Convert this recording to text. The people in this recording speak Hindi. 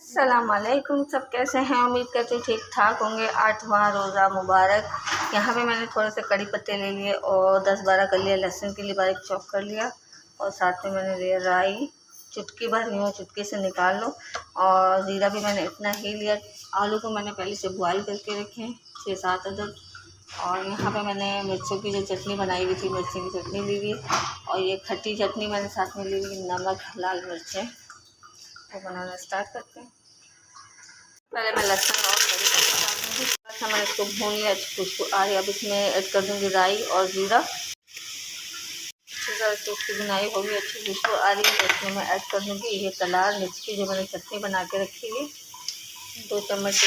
सलामकुम, सब कैसे हैं। उम्मीद करती हूँ ठीक ठाक होंगे। 8वां रोज़ा मुबारक। यहाँ पे मैंने थोड़े से कड़ी पत्ते ले लिए और 10-12 कलियाँ लहसुन के लिए बारीक चॉप कर लिया और साथ में मैंने लिया राई, चुटकी भर यूँ चुटकी से निकाल लो। और ज़ीरा भी मैंने इतना ही लिया। आलू को मैंने पहले से बॉयल करके रखे हैं 6-7 अदद। और यहाँ पे मैंने मिर्चों की जो चटनी बनाई हुई थी, मिर्ची की चटनी ली हुई और ये खट्टी चटनी मैंने साथ में ली हुई, नमक, लाल मिर्चें। वो बनाना स्टार्ट करते हैं। पहले मैं लहसुन और कड़ी पत्ता डाल दूँगी। थोड़ा सा मैंने इसको भून लिया, खुशबू आ रही। अब इसमें ऐड कर दूँगी राई और ज़ीरा। इसकी बुनाई होगी, अच्छी खुशबू आ रही है। इसमें मैं ऐड कर दूँगी ये तलार मिर्च की जो मैंने चटनी बना के रखी है, 2 चम्मच।